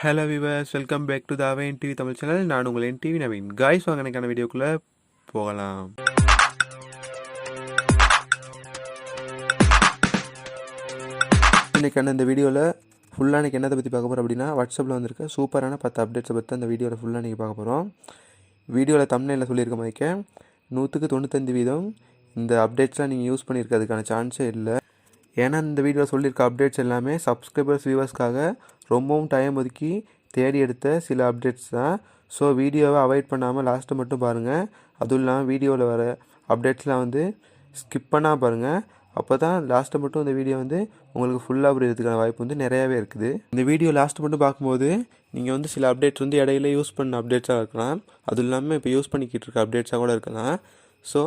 Hello viewers, welcome back to the NTV TAMIL channel. நான் உங்கள் NTV Naveen. Guys, வாங்க எனக்கான வீடியோக்குள்ள போகலாம். இன்னைக்கான இந்த வீடியோவில் ஃபுல்லாக எனக்கு என்னத்தை பற்றி பார்க்க போகிறோம் அப்படின்னா, வாட்ஸ்அப்பில் வந்திருக்க சூப்பரான 10 அப்டேட்ஸை பற்றி அந்த வீடியோவில் ஃபுல்லாக நீங்கள் பார்க்க போகிறோம். வீடியோவில் தம்ப்நெயில்ல சொல்லியிருக்க மாதிரிக்க 100% இந்த அப்டேட்ஸ்லாம் நீங்கள் யூஸ் பண்ணியிருக்கிறதுக்கான சான்ஸே இல்லை. ஏன்னா இந்த வீடியோவில் சொல்லியிருக்க அப்டேட்ஸ் எல்லாமே சப்ஸ்கிரைபர்ஸ் வியூவர்ஸ்க்காக ரொம்பவும் டைம் ஒதுக்கி தேடி எடுத்த சில அப்டேட்ஸ் தான். ஸோ வீடியோவை அவாய்ட் பண்ணாமல் லாஸ்ட்டு மட்டும் பாருங்கள். அதுவும் இல்லாமல் வீடியோவில் வர அப்டேட்ஸ்லாம் வந்து ஸ்கிப் பண்ணால் பாருங்கள். அப்போ தான் லாஸ்ட்டை மட்டும் இந்த வீடியோ வந்து உங்களுக்கு ஃபுல்லாக புரியறதுக்கான வாய்ப்பு வந்து நிறையாவே இருக்குது. இந்த வீடியோ லாஸ்ட்டு மட்டும் பார்க்கும்போது நீங்கள் வந்து சில அப்டேட்ஸ் வந்து இடையில யூஸ் பண்ண அப்டேட்ஸாக இருக்கலாம். அதுவும் இல்லாமல் இப்போ யூஸ் பண்ணிக்கிட்டு இருக்க அப்டேட்ஸாக கூட இருக்கலாம். ஸோ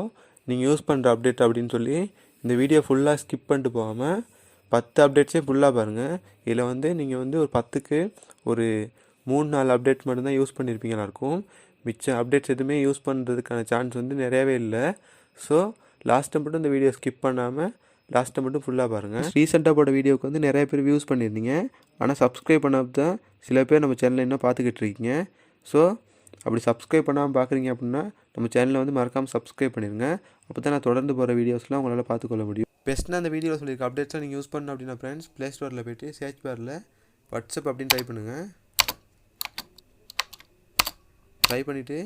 நீங்கள் யூஸ் பண்ணுற அப்டேட் அப்படின்னு சொல்லி இந்த வீடியோ ஃபுல்லாக ஸ்கிப் பண்ணிட்டு போகாமல் 10 அப்டேட்ஸே ஃபுல்லாக பாருங்கள். இதில் வந்து நீங்கள் வந்து ஒரு 10க்கு ஒரு 3-4 அப்டேட்ஸ் மட்டும்தான் யூஸ் பண்ணியிருப்பீங்களா இருக்கும். மிச்ச அப்டேட்ஸ் எதுவுமே யூஸ் பண்ணுறதுக்கான சான்ஸ் வந்து நிறையாவே இல்லை. ஸோ லாஸ்ட்டை மட்டும் இந்த வீடியோ ஸ்கிப் பண்ணாமல் லாஸ்ட்டை மட்டும் ஃபுல்லாக பாருங்கள். ரீசெண்டாக போட்ட வீடியோவுக்கு வந்து நிறைய பேர் வியூஸ் பண்ணியிருந்தீங்க. ஆனால் சப்ஸ்கிரைப் பண்ணாமல் தான் சில பேர் நம்ம சேனலில் இன்னும் பார்த்துக்கிட்டு இருக்கீங்க. ஸோ அப்படி சப்ஸ்கிரைப் பண்ணாமல் பார்க்குறீங்க அப்படின்னா நம்ம சேனலில் வந்து மறக்காமல் சப்ஸ்கிரைப் பண்ணிடுங்க. அப்போ தான் நான் தொடர்ந்து போகிற வீடியோஸ்லாம் உங்களால் பார்த்துக்கொள்ள முடியும். பெஸ்ட்டாக அந்த வீடியோவில் சொல்லியிருக்க அப்டேட்ஸாக நீங்கள் யூஸ் பண்ணணும் அப்படின்னா ஃப்ரெண்ட்ஸ், ப்ளே ஸ்டோரில் போய்ட்டு சர்ச் பாரில் வாட்ஸ்அப் அப்படின்னு டைப் பண்ணுங்கள். டைப் பண்ணிவிட்டு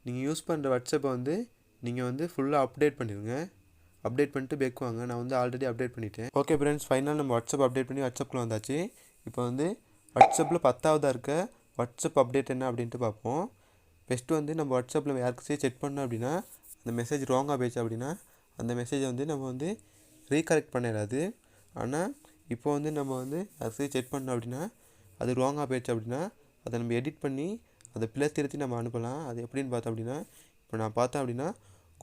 நீங்கள் யூஸ் பண்ணுற வாட்ஸ்அப்பை வந்து நீங்கள் வந்து ஃபுல்லாக அப்டேட் பண்ணிடுங்க. அப்டேட் பண்ணிட்டு பேக் வாங்க. நான் வந்து ஆல்ரெடி அப்டேட் பண்ணிட்டேன். ஓகே ஃப்ரெண்ட்ஸ், ஃபைனல் நம்ம வாட்ஸ்அப் அப்டேட் பண்ணி வாட்ஸ்அப்பில் வந்தாச்சு. இப்போ வந்து வாட்ஸ்அப்பில் 10ஆவதாக இருக்க வாட்ஸ்அப் அப்டேட் என்ன அப்படின்ட்டு பார்ப்போம். ஃபஸ்ட்டு வந்து நம்ம வாட்ஸ்அப்பில் யாருக்கும் செக் பண்ணோம் அப்படின்னா அந்த மெசேஜ் ராங்காக போயிடுச்சு அப்படின்னா அந்த மெசேஜை வந்து நம்ம வந்து ரீகரெக்ட் பண்ணிடாது. ஆனால் இப்போ வந்து நம்ம வந்து யாருக்கும் செக் பண்ணோம் அப்படின்னா அது ராங்காக போயிடுச்சு அப்படின்னா அதை நம்ம எடிட் பண்ணி அதை ப்ளஸ் திருத்தி நம்ம அனுப்பலாம். அது எப்படின்னு பார்த்தோம் அப்படின்னா, இப்போ நான் பார்த்தேன் அப்படின்னா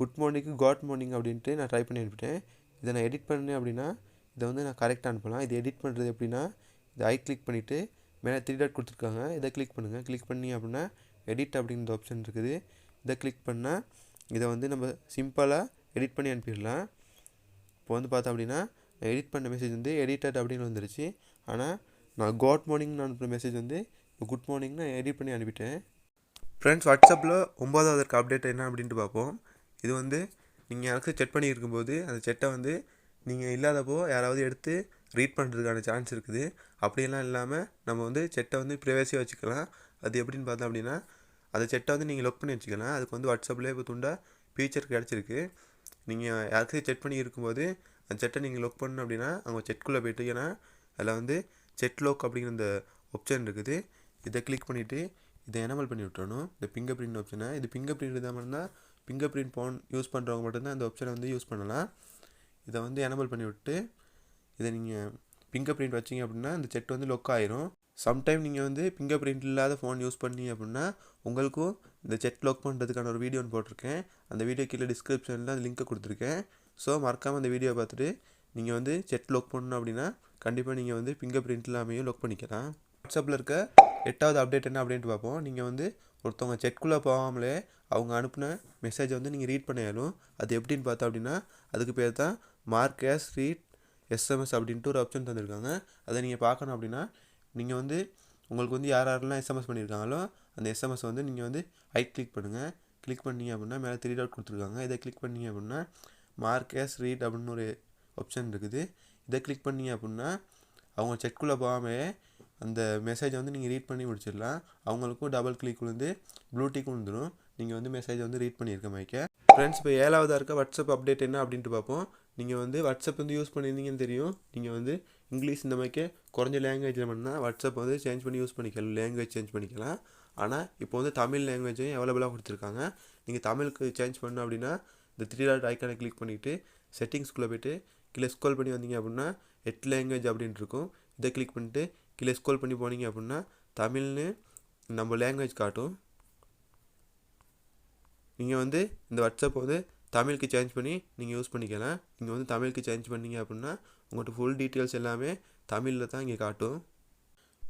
குட் மார்னிங்கு காட் மார்னிங் அப்படின்ட்டு நான் ட்ரை பண்ணி அனுப்பிட்டேன். இதை நான் எடிட் பண்ணேன் அப்படின்னா இதை வந்து நான் கரெக்டாக அனுப்பலாம். இது எடிட் பண்ணுறது எப்படின்னா, இதை ஐ கிளிக் பண்ணிவிட்டு மேலே 3 டாட் கொடுத்துருக்காங்க. இதை கிளிக் பண்ணுங்கள். கிளிக் பண்ணி அப்படின்னா எடிட் அப்படின்ற ஆப்ஷன் இருக்குது. இதை கிளிக் பண்ணால் இதை வந்து நம்ம சிம்பிளாக எடிட் பண்ணி அனுப்பிடலாம். இப்போ வந்து பார்த்தோம் அப்படின்னா நான் எடிட் பண்ண மெசேஜ் வந்து எடிட்டட் அப்படின்னு வந்துருச்சு. ஆனால் நான் காட் மார்னிங்னு அனுப்புகிற மெசேஜ் வந்து இப்போ குட் மார்னிங்னு எடிட் பண்ணி அனுப்பிட்டேன். ஃப்ரெண்ட்ஸ், வாட்ஸ்அப்பில் 9ஆவது இருக்க அப்டேட் என்ன அப்படின்ட்டு பார்ப்போம். இது வந்து நீங்கள் யாருக்கும் செட் பண்ணி இருக்கும்போது அந்த செட்டை வந்து நீங்கள் இல்லாதப்போ யாராவது எடுத்து ரீட் பண்ணுறதுக்கான சான்ஸ் இருக்குது. அப்படியெல்லாம் இல்லாமல் நம்ம வந்து செட்டை வந்து ப்ரைவசியாக வச்சுக்கலாம். அது எப்படின்னு பார்த்தோம் அப்படின்னா அந்த செட்டை வந்து நீங்கள் லொக் பண்ணி வச்சுக்கலாம். அதுக்கு வந்து வாட்ஸ்அப்லேயே இப்போ துண்டா ஃபீச்சர் கிடச்சிருக்கு. நீங்கள் யாருக்கும் செட் பண்ணி இருக்கும்போது அந்த செட்டை நீங்கள் லொக் பண்ணணும் அப்படின்னா அவங்க செட்குள்ளே போய்ட்டிங்கன்னா அதில் வந்து செட் லோக் அப்படிங்கிற இந்த ஆப்ஷன் இருக்குது. இதை கிளிக் பண்ணிவிட்டு இதை எனேபிள் பண்ணி விட்டுறணும். இந்த ஃபிங்கர் பிரிண்ட் ஆப்ஷனை. இது ஃபிங்கர் பிரிண்ட் தான் மட்டும்தான் ஃபிங்கர் பிரிண்ட் ஃபோன் யூஸ் பண்ணுறவங்க மட்டும்தான் இந்த ஆப்ஷனை வந்து யூஸ் பண்ணலாம். இதை வந்து எனேபிள் பண்ணி விட்டு இதை நீங்கள் ஃபிங்கர் பிரிண்ட் வச்சிங்க அப்படின்னா இந்த செட் வந்து லொக் ஆயிரும். சம்டைம் நீங்கள் வந்து ஃபிங்கர் பிரிண்ட் இல்லாத ஃபோன் யூஸ் பண்ணி அப்படின்னா உங்களுக்கும் இந்த செட் லாக் பண்ணுறதுக்கான ஒரு வீடியோன்னு போட்டிருக்கேன். அந்த வீடியோ கீழே டிஸ்கிரிப்ஷனில் அந்த லிங்க்கை கொடுத்துருக்கேன். ஸோ மறக்காமல் அந்த வீடியோ பார்த்துட்டு நீங்கள் வந்து செட் லாக் பண்ணணும் அப்படின்னா கண்டிப்பாக நீங்கள் வந்து ஃபிங்கர் பிரிண்ட் இல்லாமையும் லாக் பண்ணிக்கலாம். வாட்ஸ்அப்பில் இருக்க 8ஆவது அப்டேட் என்ன அப்படின்ட்டு பார்ப்போம். நீங்கள் வந்து ஒருத்தவங்க செட்குள்ளே போகாமலே அவங்க அனுப்பின மெசேஜை வந்து நீங்கள் ரீட் பண்ணிடணும். அது எப்படின்னு பார்த்தோம் அப்படின்னா அதுக்கு பேர் தான் மார்க் ஆஸ் ரீட் எஸ்எம்எஸ் அப்படின்ட்டு ஒரு ஆப்ஷன் தந்திருக்காங்க. அதை நீங்கள் பார்க்கணும் அப்படின்னா நீங்கள் வந்து உங்களுக்கு வந்து யாரெல்லாம் எஸ்எம்எஸ் பண்ணியிருக்காங்களோ அந்த எஸ்எம்எஸ் வந்து நீங்கள் வந்து ஐ கிளிக் பண்ணுங்கள். கிளிக் பண்ணிங்க அப்படின்னா மேலே 3 டாட் கொடுத்துருக்காங்க. இதை கிளிக் பண்ணிங்க அப்படின்னா மார்க் ஆஸ் ரீட் அப்படின்னு ஒரு ஆப்ஷன் இருக்குது. இதை கிளிக் பண்ணிங்க அப்படின்னா அவங்க செக்குள்ளே போகாமல் அந்த மெசேஜை வந்து நீங்கள் ரீட் பண்ணி முடிச்சிடலாம். அவங்களுக்கும் டபுள் கிளிக் விழுந்து ப்ளூடிக் விழுந்துடும். நீங்கள் வந்து மெசேஜை வந்து ரீட் பண்ணியிருக்க மாதிரி. ஃப்ரெண்ட்ஸ், இப்போ 7ஆவதாக இருக்க வாட்ஸ்அப் அப்டேட் என்ன அப்படின்ட்டு பார்ப்போம். நீங்கள் வந்து வாட்ஸ்அப் வந்து யூஸ் பண்ணியிருந்தீங்கன்னு தெரியும். நீங்கள் வந்து இங்கிலீஷ் இந்த மாதிரி குறைஞ்ச லாங்குவேஜில் பண்ணால் வாட்ஸ்அப் வந்து சேஞ்ச் பண்ணி யூஸ் பண்ணிக்கலாம், லாங்குவேஜ் சேஞ்ச் பண்ணிக்கலாம். ஆனால் இப்போ வந்து தமிழ் லாங்குவேஜையும் அவைலபிளாக கொடுத்துருக்காங்க. நீங்கள் தமிழுக்கு சேஞ்ச் பண்ணணும் அப்படின்னா இந்த 3 டாட் ஐக்கானை கிளிக் பண்ணிவிட்டு செட்டிங்ஸ்குள்ளே போய்ட்டு கீழே ஸ்க்ரோல் பண்ணி வந்தீங்க அப்படின்னா 8 லாங்குவேஜ் அப்படின்ட்டு இருக்கும். இதை கிளிக் பண்ணிட்டு கீழே ஸ்க்ரோல் பண்ணி போனீங்க அப்படின்னா தமிழ்னு நம்ம லாங்குவேஜ் காட்டும். நீங்கள் வந்து இந்த வாட்ஸ்அப்பை வந்து தமிழுக்கு சேஞ்ச் பண்ணி நீங்கள் யூஸ் பண்ணிக்கலாம். நீங்கள் வந்து தமிழுக்கு சேஞ்ச் பண்ணிங்க அப்படின்னா உங்கள்கிட்ட ஃபுல் டீட்டெயில்ஸ் எல்லாமே தமிழில் தான் இங்கே காட்டும்.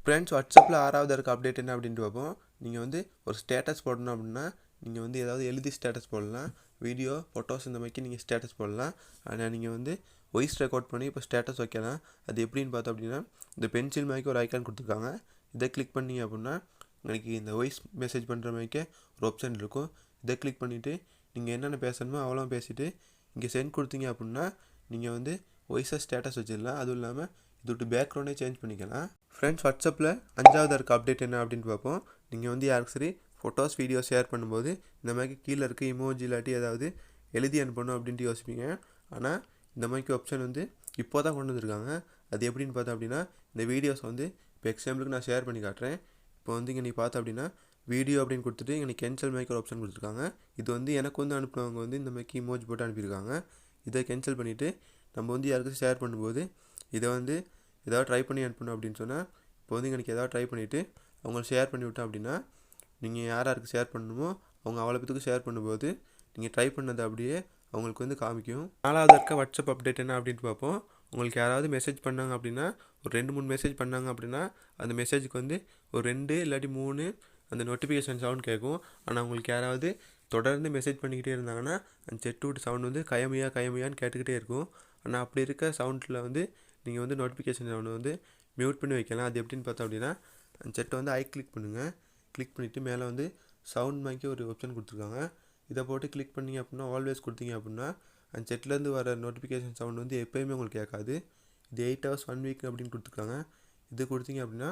ஃப்ரெண்ட்ஸ், வாட்ஸ்அப்பில் 6ஆவது இருக்க அப்டேட் என்ன அப்படின்ட்டு பார்ப்போம். நீங்கள் வந்து ஒரு ஸ்டேட்டஸ் போடணும் அப்படின்னா நீங்கள் வந்து ஏதாவது எழுதி ஸ்டேட்டஸ் போடலாம். வீடியோ ஃபோட்டோஸ் இந்த மாதிரி நீங்கள் ஸ்டேட்டஸ் போடலாம். ஆனால் நீங்கள் வந்து வாய்ஸ் ரெக்கார்ட் பண்ணி இப்போ ஸ்டேட்டஸ் வைக்கலாம். அது எப்படின்னு பார்த்தோம் அப்படின்னா இந்த பென்சில் மாதிரி ஒரு ஐக்கான் கொடுத்துருக்காங்க. இதை கிளிக் பண்ணிங்க அப்படின்னா உங்களுக்கு இந்த வாய்ஸ் மெசேஜ் பண்ணுற மாதிரிக்கே ஒரு ஆப்ஷன் இருக்கும். இதை கிளிக் பண்ணிவிட்டு நீங்கள் என்னென்ன பேசணுமோ அவ்வளோ பேசிவிட்டு இங்கே சென்ட் கொடுத்தீங்க அப்படின்னா நீங்கள் வந்து வாய்ஸாக ஸ்டேட்டஸ் வச்சிடலாம். அதுவும் இல்லாமல் இது விட்டு பேக்ரவுண்டே சேஞ்ச் பண்ணிக்கலாம். ஃப்ரெண்ட்ஸ், வாட்ஸ்அப்பில் 5வது இருக்க அப்டேட் என்ன அப்படின்னு பார்ப்போம். நீங்கள் வந்து யாருக்கு சரி ஃபோட்டோஸ் வீடியோ ஷேர் பண்ணும்போது இந்த மாதிரி கீழே இருக்க இமோஜி இல்லாட்டி ஏதாவது எழுதி அனுப்பணும் அப்படின்ட்டு யோசிப்பீங்க. ஆனால் இந்த மாதிரி ஆப்ஷன் வந்து இப்போ தான் கொண்டு வந்திருக்காங்க. அது எப்படின்னு பார்த்தா அப்படின்னா இந்த வீடியோஸ் வந்து இப்போ எக்ஸாம்பிளுக்கு நான் ஷேர் பண்ணி காட்டுறேன். இப்போ வந்து இங்கே நீ பார்த்தா அப்படின்னா வீடியோ அப்படின்னு கொடுத்துட்டு இங்கே கேன்சல் மேக்கர் ஆப்ஷன் கொடுத்துருக்காங்க. இது வந்து எனக்கு வந்து அனுப்புனவங்க வந்து இந்த மாதிரி இமோஜி போட்டு அனுப்பியிருக்காங்க. இதை கேன்சல் பண்ணிவிட்டு நம்ம வந்து யாருக்கும் ஷேர் பண்ணும்போது இதை வந்து ஏதாவது ட்ரை பண்ணி அனுப்பணும் அப்படின்னு சொன்னால் இப்போ வந்து எனக்கு ஏதாவது ட்ரை பண்ணிவிட்டு அவங்களுக்கு ஷேர் பண்ணி விட்டோம் அப்படின்னா நீங்கள் யாருக்கு ஷேர் பண்ணணுமோ அவங்க அவ்வளோ பேத்துக்கு ஷேர் பண்ணும்போது நீங்கள் ட்ரை பண்ணதை அப்படியே அவங்களுக்கு வந்து காமிக்கும். 4வது இருக்க வாட்ஸ்அப் அப்டேட் என்ன அப்படின்ட்டு பார்ப்போம். உங்களுக்கு யாராவது மெசேஜ் பண்ணாங்க அப்படின்னா ஒரு 2-3 மெசேஜ் பண்ணாங்க அப்படின்னா அந்த மெசேஜுக்கு வந்து ஒரு 2 இல்லாட்டி 3 அந்த நோட்டிஃபிகேஷன் சவுண்ட் கேட்கும். ஆனால் உங்களுக்கு யாராவது தொடர்ந்து மெசேஜ் பண்ணிக்கிட்டே இருந்தாங்கன்னா அந்த செட் விட்டு சவுண்ட் வந்து கயமையான்னு கேட்டுக்கிட்டே இருக்கும். ஆனால் அப்படி இருக்க சவுண்டில் வந்து நீங்கள் வந்து நோட்டிஃபிகேஷன் சவுண்ட் வந்து மியூட் பண்ணி வைக்கலாம். அது எப்படின்னு பார்த்தோம் அப்படின்னா அந்த செட்டை வந்து கிளிக் பண்ணுங்கள். கிளிக் பண்ணிவிட்டு மேலே வந்து சவுண்ட் மாதிரி ஒரு ஆப்ஷன் கொடுத்துருக்காங்க. இதை போட்டு கிளிக் பண்ணிங்க அப்படின்னா ஆல்வேஸ் கொடுத்தீங்க அப்படின்னா அந்த செட்லேருந்து வர நோட்டிஃபிகேஷன் சவுண்ட் வந்து எப்போயுமே உங்களுக்கு கேட்காது. இது 8 hours 1 week அப்படின்னு கொடுத்துருக்காங்க. இது கொடுத்தீங்க அப்படின்னா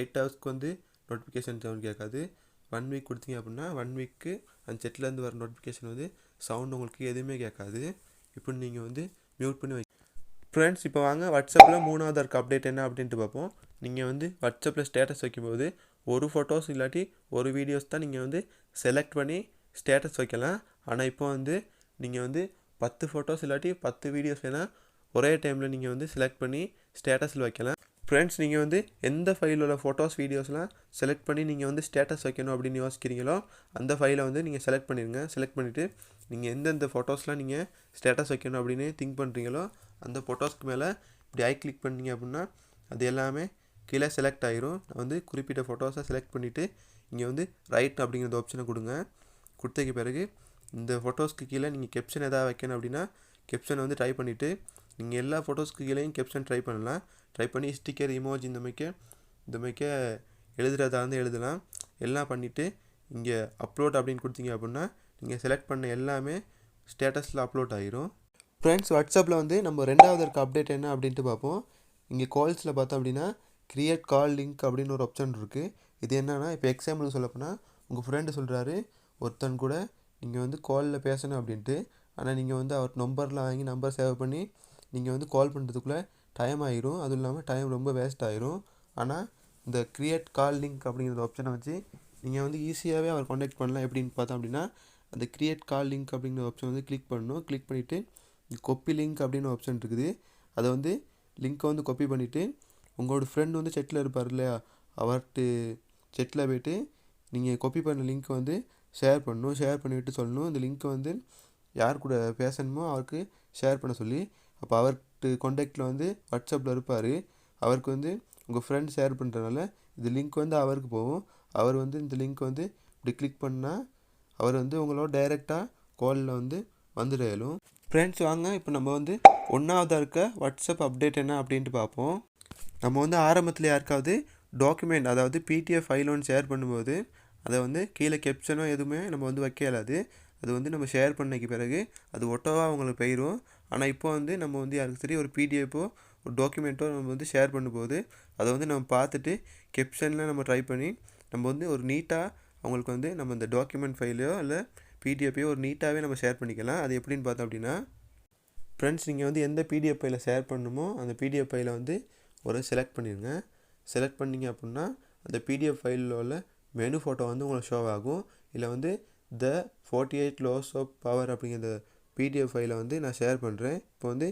8 hours வந்து நோட்டிஃபிகேஷன் சவுண்ட் கேட்காது. 1 week கொடுத்தீங்க அப்படின்னா 1 week அந்த செட்லேருந்து வர நோட்டிஃபிகேஷன் வந்து சவுண்ட் உங்களுக்கு எதுவுமே கேட்காது. இப்போ நீங்கள் வந்து மியூட் பண்ணி ஃப்ரெண்ட்ஸ், இப்போ வாங்க வாட்ஸ்அப்பில் 3வது இருக்க அப்டேட் என்ன அப்படின்ட்டு பார்ப்போம். நீங்கள் வந்து வாட்ஸ்அப்பில் ஸ்டேட்டஸ் வைக்கும்போது ஒரு ஃபோட்டோஸ் இல்லாட்டி ஒரு வீடியோஸ் தான் நீங்கள் வந்து செலக்ட் பண்ணி ஸ்டேட்டஸ் வைக்கலாம். ஆனால் இப்போ வந்து நீங்கள் வந்து 10 ஃபோட்டோஸ் இல்லாட்டி 10 வீடியோஸ் வேணால் ஒரே டைமில் நீங்கள் வந்து செலக்ட் பண்ணி ஸ்டேட்டஸில் வைக்கலாம். ஃப்ரெண்ட்ஸ், நீங்கள் வந்து எந்த ஃபைலோட ஃபோட்டோஸ் வீடியோஸ்லாம் செலக்ட் பண்ணி நீங்கள் வந்து ஸ்டேட்டஸ் வைக்கணும் அப்படின்னு யோசிக்கிறீங்களோ அந்த ஃபைலை வந்து நீங்கள் செலக்ட் பண்ணிடுங்க. செலக்ட் பண்ணிவிட்டு நீங்கள் எந்தெந்த ஃபோட்டோஸ்லாம் நீங்கள் ஸ்டேட்டஸ் வைக்கணும் அப்படின்னு திங்க் பண்ணுறீங்களோ அந்த ஃபோட்டோஸ்க்கு மேலே இப்படி கிளிக் பண்ணிங்க அப்படின்னா அது எல்லாமே கீழே செலக்ட் ஆகிரும். நான் வந்து குறிப்பிட்ட ஃபோட்டோஸை செலக்ட் பண்ணிவிட்டு இங்கே வந்து ரைட் அப்படிங்கிற ஆப்ஷனை கொடுங்க. கொடுத்ததுக்கு பிறகு இந்த ஃபோட்டோஸ்க்கு கீழே நீங்கள் கேப்ஷன் எதாவது வைக்கணும் அப்படின்னா கேப்ஷனை வந்து ட்ரை பண்ணிவிட்டு நீங்கள் எல்லா ஃபோட்டோஸ்க்கு கீழேயும் கேப்ஷன் ட்ரை பண்ணலாம். ட்ரை பண்ணி ஸ்டிக்கர் இமோஜி இந்த மாதிரிக்க எழுதுறதா வந்து எழுதலாம். எல்லாம் பண்ணிவிட்டு இங்கே அப்லோட் அப்படின்னு கொடுத்தீங்க அப்படின்னா நீங்கள் செலக்ட் பண்ண எல்லாமே ஸ்டேட்டஸில் அப்லோட் ஆகிரும். ஃப்ரெண்ட்ஸ், வாட்ஸ்அப்பில் வந்து நம்ம 2வது இருக்க அப்டேட் என்ன அப்படின்ட்டு பார்ப்போம். இங்கே கால்ஸில் பார்த்தோம் அப்படின்னா கிரியேட் கால் லிங்க் அப்படின்னு ஒரு ஆப்ஷன் இருக்குது. இது என்னென்னா இப்போ எக்ஸாம்பிள் சொல்லப்போனால் உங்கள் ஃப்ரெண்டு சொல்கிறாரு ஒருத்தன் கூட நீங்கள் வந்து காலில் பேசணும் அப்படின்ட்டு. ஆனால் நீங்கள் வந்து அவர் நம்பர்லாம் வாங்கி நம்பர் சேவ் பண்ணி நீங்கள் வந்து கால் பண்ணுறதுக்குள்ளே டைம் ஆகிரும். அதுவும் இல்லாமல் டைம் ரொம்ப வேஸ்ட் ஆகிரும். ஆனால் இந்த கிரியேட் கால் லிங்க் அப்படிங்கிற ஆப்ஷனை வச்சு நீங்கள் வந்து ஈஸியாகவே அவர் கான்டாக்ட் பண்ணலாம். எப்படின்னு பார்த்தோம் அப்படின்னா அந்த கிரியேட் கால் லிங்க் அப்படிங்கிற ஆப்ஷன் வந்து கிளிக் பண்ணணும். கிளிக் பண்ணிவிட்டு கொப்பி லிங்க் அப்படின்னு ஆப்ஷன் இருக்குது. அதை வந்து லிங்க்கை வந்து கொப்பி பண்ணிவிட்டு உங்களோட ஃப்ரெண்ட் வந்து செட்டில் இருப்பார் இல்லையா, அவர்கிட்ட செட்டில் போய்ட்டு நீங்கள் கொப்பி பண்ண லிங்க்கை வந்து ஷேர் பண்ணணும். ஷேர் பண்ணிவிட்டு சொல்லணும் இந்த லிங்க்கை வந்து யார் கூட பேசணுமோ அவருக்கு ஷேர் பண்ண சொல்லி. அப்போ அவர்கிட்ட கான்டாக்டில் வந்து வாட்ஸ்அப்பில் இருப்பார். அவருக்கு வந்து உங்கள் ஃப்ரெண்ட் ஷேர் பண்ணுறதுனால இந்த லிங்க் வந்து அவருக்கு போகும். அவர் வந்து இந்த லிங்க் வந்து இப்படி கிளிக் பண்ணால் அவர் வந்து உங்களோட டைரெக்டாக காலில் வந்து வந்துட இயலும். ஃப்ரெண்ட்ஸ், வாங்க இப்போ நம்ம வந்து 1வது இருக்க வாட்ஸ்அப் அப்டேட் என்ன அப்படின்ட்டு பார்ப்போம். நம்ம வந்து ஆரம்பத்தில் யாருக்காவது டாக்குமெண்ட் அதாவது பிடிஎஃப் ஃபைல் ஒன்று ஷேர் பண்ணும்போது அதை வந்து கீழே கேப்ஷனோ எதுவுமே நம்ம வந்து வைக்க இயலாது. அது வந்து நம்ம ஷேர் பண்ணக்கு பிறகு அது ஒட்டோவாக அவங்களுக்கு போயிடும். ஆனால் இப்போ வந்து நம்ம வந்து யாருக்கு சரி ஒரு பிடிஎஃபோ ஒரு டாக்குமெண்ட்டோ நம்ம வந்து ஷேர் பண்ணும்போது அதை வந்து நம்ம பார்த்துட்டு கேப்ஷனில் நம்ம ட்ரை பண்ணி நம்ம வந்து ஒரு நீட்டாக அவங்களுக்கு வந்து நம்ம இந்த டாக்குமெண்ட் ஃபைலையோ இல்லை பிடிஎஃப்பையோ ஒரு நீட்டாகவே நம்ம ஷேர் பண்ணிக்கலாம். அது எப்படின்னு பார்த்தோம் அப்படின்னா ஃப்ரெண்ட்ஸ், நீங்கள் வந்து எந்த பிடிஎஃப் ஃபைலை ஷேர் பண்ணணுமோ அந்த பிடிஎஃப் ஃபைலை வந்து ஒரு செலக்ட் பண்ணிடுங்க. செலக்ட் பண்ணிங்க அப்படின்னா அந்த பிடிஎஃப் ஃபைலில் உள்ள மெனு ஃபோட்டோ வந்து உங்களுக்கு ஷோ ஆகும். இல்லை வந்து த 48 laws of power அப்படிங்கிற பிடிஎஃப் ஃபைலை வந்து நான் ஷேர் பண்ணுறேன். இப்போ வந்து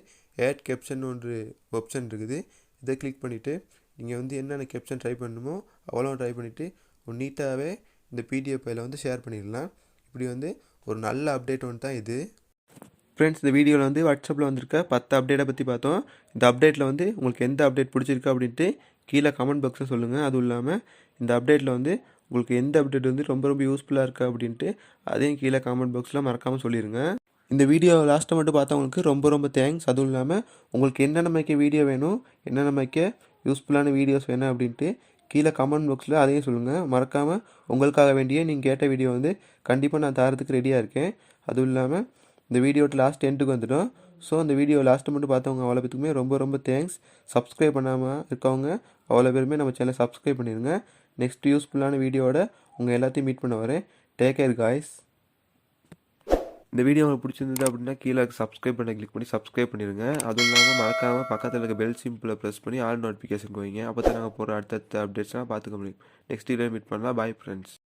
ஆட் கேப்ஷன் ஒன்று ஆப்ஷன் இருக்குது. இதை கிளிக் பண்ணிவிட்டு நீங்கள் வந்து என்னென்ன கேப்ஷன் ட்ரை பண்ணணுமோ அவ்வளோ ட்ரை பண்ணிவிட்டு ஒரு நீட்டாகவே இந்த பிடிஎஃப் ஃபைலை வந்து ஷேர் பண்ணிடலாம். இப்படி வந்து ஒரு நல்ல அப்டேட் ஒன்று தான் இது. ஃப்ரெண்ட்ஸ், இந்த வீடியோவில் வந்து வாட்ஸ்அப்பில் வந்திருக்க 10 அப்டேட்டை பற்றி பார்த்தோம். இந்த அப்டேட்டில் வந்து உங்களுக்கு எந்த அப்டேட் பிடிச்சிருக்கு அப்படின்ட்டு கீழே கமெண்ட் பாக்ஸில் சொல்லுங்கள். அதுவும் இல்லாமல் இந்த அப்டேட்டில் வந்து உங்களுக்கு எந்த அப்டேட் வந்து ரொம்ப யூஸ்ஃபுல்லாக இருக்குது அப்படின்ட்டு அதையும் கீழே கமெண்ட் பாக்ஸில் மறக்காமல் சொல்லிடுங்க. இந்த வீடியோ லாஸ்ட்டை மட்டும் பார்த்தவங்களுக்கு ரொம்ப தேங்க்ஸ். அதுவும் இல்லாமல் உங்களுக்கு என்னென்ன வீடியோ வேணும், என்னென்ன யூஸ்ஃபுல்லான வீடியோஸ் வேணும் அப்படின்ட்டு கீழே கமெண்ட் பாக்ஸில் அதையும் சொல்லுங்கள். மறக்காமல் உங்களுக்காக வேண்டிய நீங்கள் கேட்ட வீடியோ வந்து கண்டிப்பாக நான் தரத்துக்கு ரெடியாக இருக்கேன். அதுவும் இல்லாமல் இந்த வீடியோட்டு லாஸ்ட் எண்டுக்கு வந்துட்டோம். ஸோ அந்த வீடியோ லாஸ்ட்டு மட்டும் பார்த்தவங்க அவ்வளோ பேத்துக்குமே ரொம்ப ரொம்ப தேங்க்ஸ். சப்ஸ்கிரைப் பண்ணாமல் இருக்கவங்க அவ்வளோ பேருமே நம்ம சேனலை சப்ஸ்கிரைப் பண்ணிடுங்க. நெக்ஸ்ட் யூஸ்ஃபுல்லான வீடியோவோட உங்கள் எல்லாத்தையும் மீட் பண்ண வரேன். Take care guys. இந்த வீடியோ உங்களுக்கு பிடிச்சிருந்தது அப்படின்னா கீழே சப்ஸ்கிரைப் பண்ண கிளிக் பண்ணி சப்ஸ்கிரைப் பண்ணிடுங்க. அதுவும் இல்லாமல் மறக்காமல் பக்கத்தில் இருக்க பெல் சிம்பிளை ப்ரெஸ் பண்ணி ஆல் நோட்டிஃபிகேஷன் வைங்க. அப்போ தான் நாங்கள் போகிற அடுத்தடுத்த அப்டேட்ஸ்லாம் பார்த்துக்க முடியும். நெக்ஸ்ட் வீடியோ மீட் பண்ணலாம். Bye friends.